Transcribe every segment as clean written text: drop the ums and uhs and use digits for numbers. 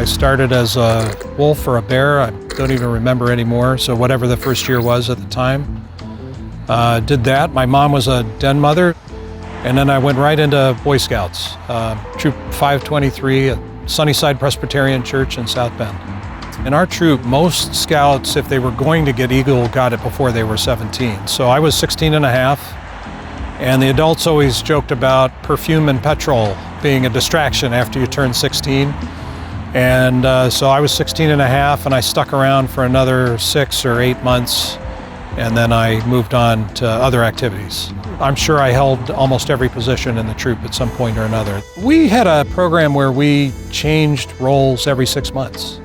I started as a wolf or a bear, I don't even remember anymore, so whatever the first year was at the time. Did that. My mom was a den mother, and then I went right into Boy Scouts, Troop 523 at Sunnyside Presbyterian Church in South Bend. In our troop, most scouts, if they were going to get Eagle, got it before they were 17. So I was 16 and a half, and the adults always joked about perfume and petrol being a distraction after you turn 16. And so I was 16 and a half, and I stuck around for another 6 or 8 months, and then I moved on to other activities. I'm sure I held almost every position in the troop at some point or another. We had a program where we changed roles every 6 months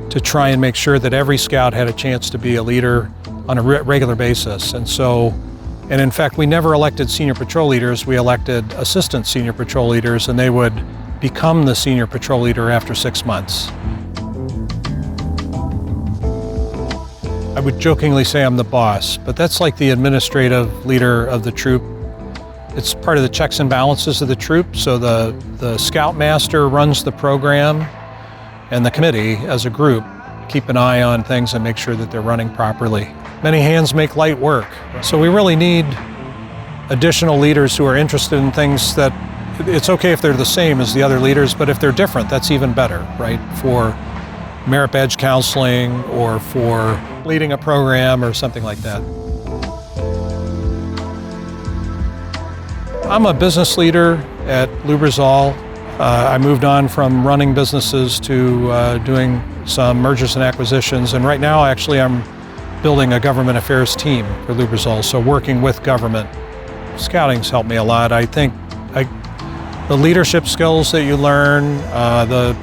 to try and make sure that every scout had a chance to be a leader on a regular basis. And in fact, we never elected senior patrol leaders. We elected assistant senior patrol leaders, and they would become the senior patrol leader after 6 months. I would jokingly say I'm the boss, but that's like the administrative leader of the troop. It's part of the checks and balances of the troop. So the ScoutMaster runs the program, and the committee as a group keep an eye on things and make sure that they're running properly. Many hands make light work. So we really need additional leaders who are interested in things that, it's okay if they're the same as the other leaders, but if they're different, that's even better, right? For merit badge counseling or for leading a program or something like that. I'm a business leader at Lubrizol. I moved on from running businesses to doing some mergers and acquisitions, and right now actually I'm building a government affairs team for Lubrizol, so working with government. Scouting's helped me a lot. I think the leadership skills that you learn, the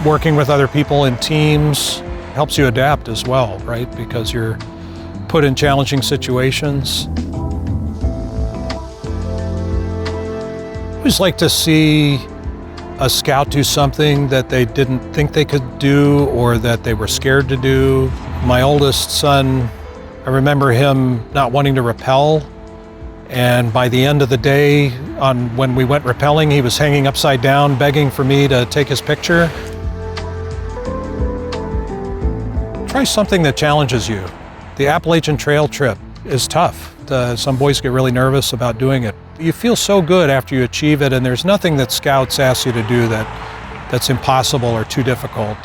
working with other people in teams helps you adapt as well, right? Because you're put in challenging situations. I always like to see a scout do something that they didn't think they could do or that they were scared to do. My oldest son, I remember him not wanting to rappel, and by the end of the day, when we went rappelling, he was hanging upside down, begging for me to take his picture. Try something that challenges you. The Appalachian Trail trip is tough. Some boys get really nervous about doing it. You feel so good after you achieve it, and there's nothing that Scouts ask you to do that's impossible or too difficult.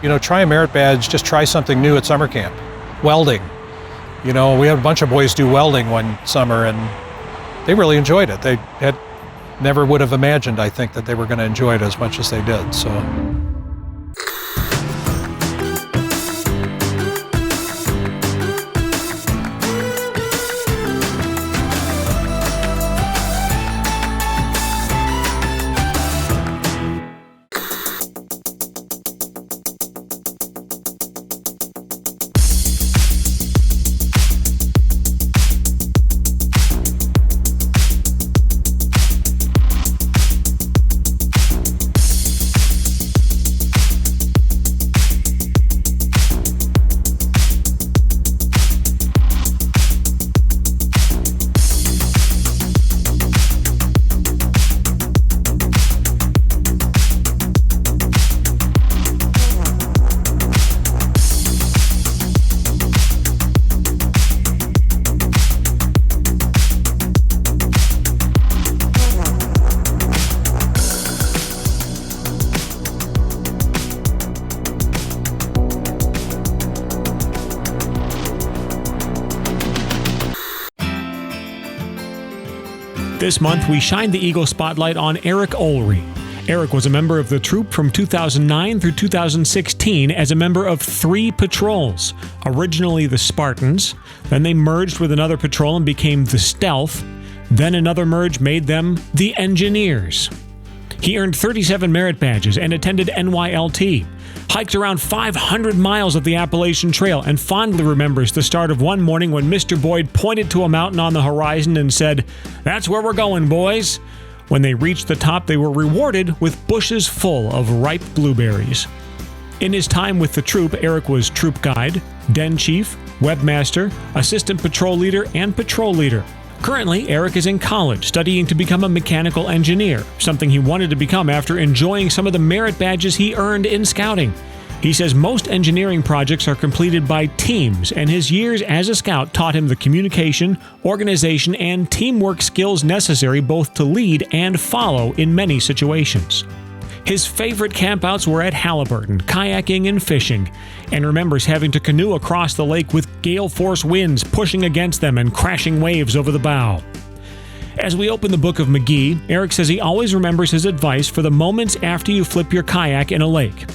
You know, try a merit badge, just try something new at summer camp. Welding. You know, we had a bunch of boys do welding one summer, and they really enjoyed it. They never would have imagined, I think, that they were going to enjoy it as much as they did. So. This month, we shined the Eagle spotlight on Eric Olry. Eric was a member of the troop from 2009 through 2016 as a member of 3 patrols. Originally the Spartans, then they merged with another patrol and became the Stealth, then another merge made them the Engineers. He earned 37 merit badges and attended NYLT, hiked around 500 miles of the Appalachian Trail, and fondly remembers the start of one morning when Mr. Boyd pointed to a mountain on the horizon and said, "That's where we're going, boys." When they reached the top, they were rewarded with bushes full of ripe blueberries. In his time with the troop, Eric was troop guide, den chief, webmaster, assistant patrol leader, and patrol leader. Currently, Eric is in college studying to become a mechanical engineer, something he wanted to become after enjoying some of the merit badges he earned in scouting. He says most engineering projects are completed by teams, and his years as a scout taught him the communication, organization, and teamwork skills necessary both to lead and follow in many situations. His favorite campouts were at Halliburton, kayaking and fishing, and remembers having to canoe across the lake with gale force winds pushing against them and crashing waves over the bow. As we open the book of McGee, Eric says he always remembers his advice for the moments after you flip your kayak in a lake.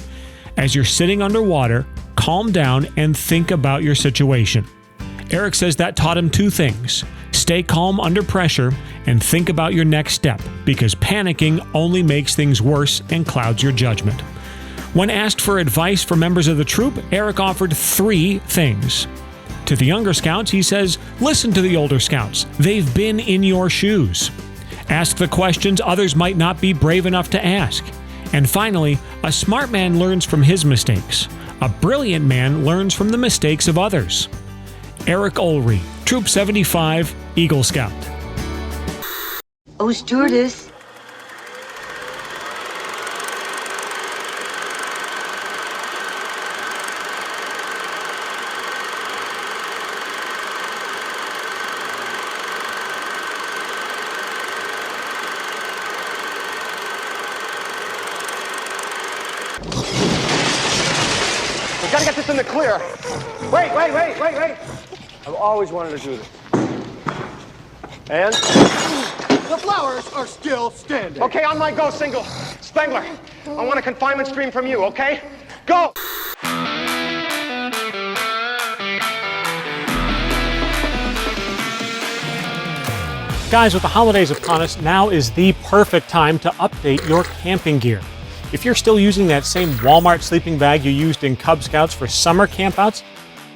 As you're sitting underwater, calm down and think about your situation. Eric says that taught him two things: stay calm under pressure and think about your next step, because panicking only makes things worse and clouds your judgment. When asked for advice for members of the troop, Eric offered 3 things. To the younger scouts, he says, listen to the older scouts. They've been in your shoes. Ask the questions others might not be brave enough to ask. And finally, a smart man learns from his mistakes. A brilliant man learns from the mistakes of others. Eric Olry, Troop 75, Eagle Scout. Oh, stewardess. We gotta get this in the clear. Wait. I've always wanted to do this. And? The flowers are still standing. Okay, on my go, single. Spengler, I want a confinement stream from you, okay? Go! Guys, with the holidays upon us, now is the perfect time to update your camping gear. If you're still using that same Walmart sleeping bag you used in Cub Scouts for summer campouts,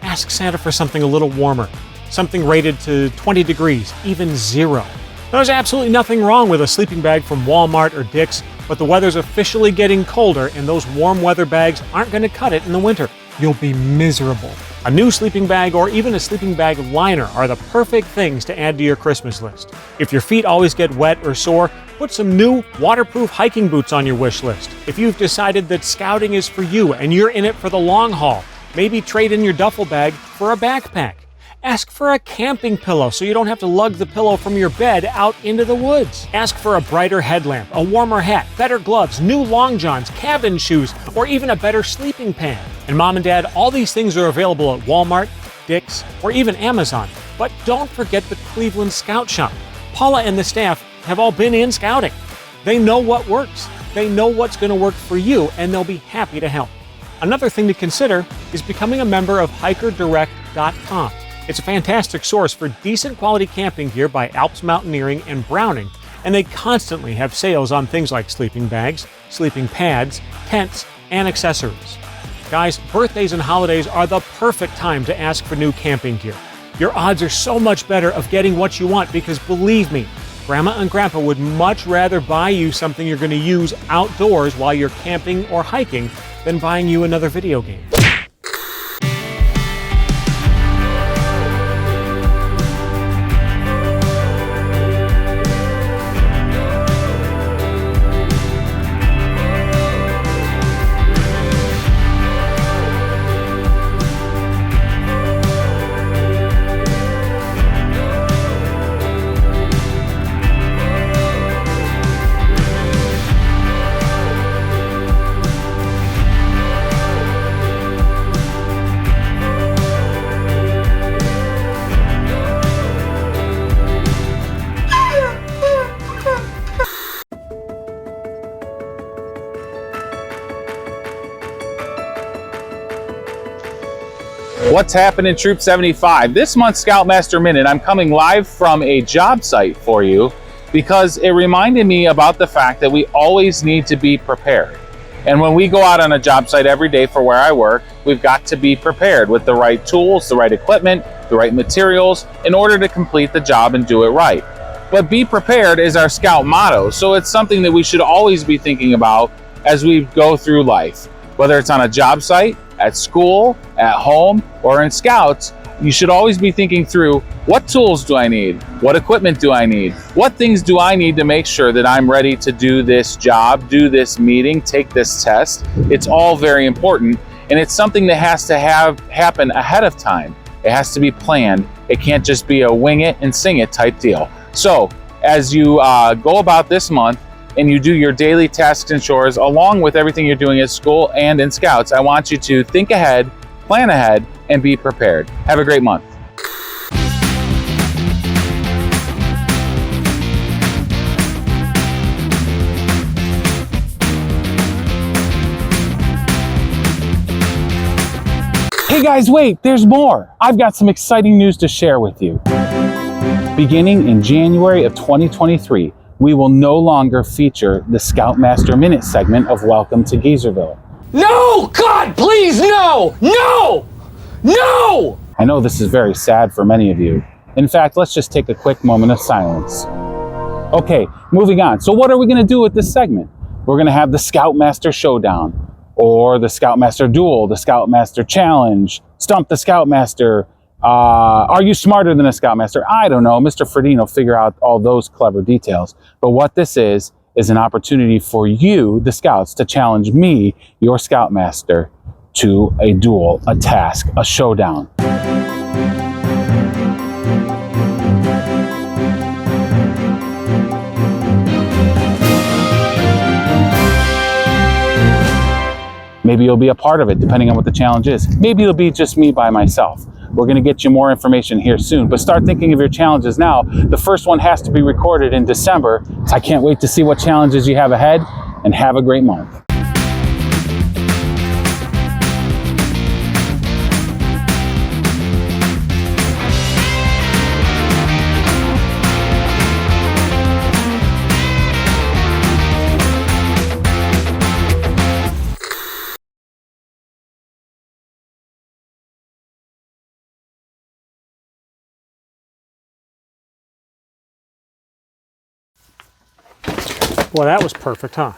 ask Santa for something a little warmer. Something rated to 20 degrees, even 0. There's absolutely nothing wrong with a sleeping bag from Walmart or Dick's, but the weather's officially getting colder and those warm weather bags aren't going to cut it in the winter. You'll be miserable. A new sleeping bag or even a sleeping bag liner are the perfect things to add to your Christmas list. If your feet always get wet or sore, put some new waterproof hiking boots on your wish list. If you've decided that scouting is for you and you're in it for the long haul, maybe trade in your duffel bag for a backpack. Ask for a camping pillow so you don't have to lug the pillow from your bed out into the woods. Ask for a brighter headlamp, a warmer hat, better gloves, new long johns, cabin shoes, or even a better sleeping pad. And Mom and Dad, all these things are available at Walmart, Dick's, or even Amazon. But don't forget the Cleveland Scout Shop. Paula and the staff have all been in scouting. They know what works. They know what's going to work for you, and they'll be happy to help. Another thing to consider is becoming a member of hikerdirect.com. It's a fantastic source for decent quality camping gear by Alps Mountaineering and Browning, and they constantly have sales on things like sleeping bags, sleeping pads, tents, and accessories. Guys, birthdays and holidays are the perfect time to ask for new camping gear. Your odds are so much better of getting what you want because, believe me, Grandma and Grandpa would much rather buy you something you're going to use outdoors while you're camping or hiking than buying you another video game. What's happening, Troop 75? This month's ScoutMaster Minute, I'm coming live from a job site for you because it reminded me about the fact that we always need to be prepared. And when we go out on a job site every day for where I work, we've got to be prepared with the right tools, the right equipment, the right materials in order to complete the job and do it right. But be prepared is our Scout motto, so it's something that we should always be thinking about as we go through life. Whether it's on a job site, at school, at home, or in Scouts, you should always be thinking through, what tools do I need? What equipment do I need? What things do I need to make sure that I'm ready to do this job, do this meeting, take this test? It's all very important, and it's something that has to happen ahead of time. It has to be planned. It can't just be a wing it and sing it type deal. So as you go about this month and you do your daily tasks and chores along with everything you're doing at school and in Scouts, I want you to think ahead, plan ahead, and be prepared. Have a great month. Hey guys, wait, there's more. I've got some exciting news to share with you. Beginning in January of 2023, we will no longer feature the ScoutMaster Minute segment of Welcome to Geezerville. No! God, please, no! No! No! I know this is very sad for many of you. In fact, let's just take a quick moment of silence. Okay, moving on. So what are we gonna do with this segment? We're gonna have the ScoutMaster Showdown, or the ScoutMaster Duel, the ScoutMaster Challenge, Stump the ScoutMaster, are you smarter than a ScoutMaster? I don't know. Mr. Fredine will figure out all those clever details. But what this is an opportunity for you, the Scouts, to challenge me, your ScoutMaster, to a duel, a task, a showdown. Maybe you'll be a part of it, depending on what the challenge is. Maybe it'll be just me by myself. We're gonna get you more information here soon, but start thinking of your challenges now. The first one has to be recorded in December. I can't wait to see what challenges you have ahead, and have a great month. Well, that was perfect, huh?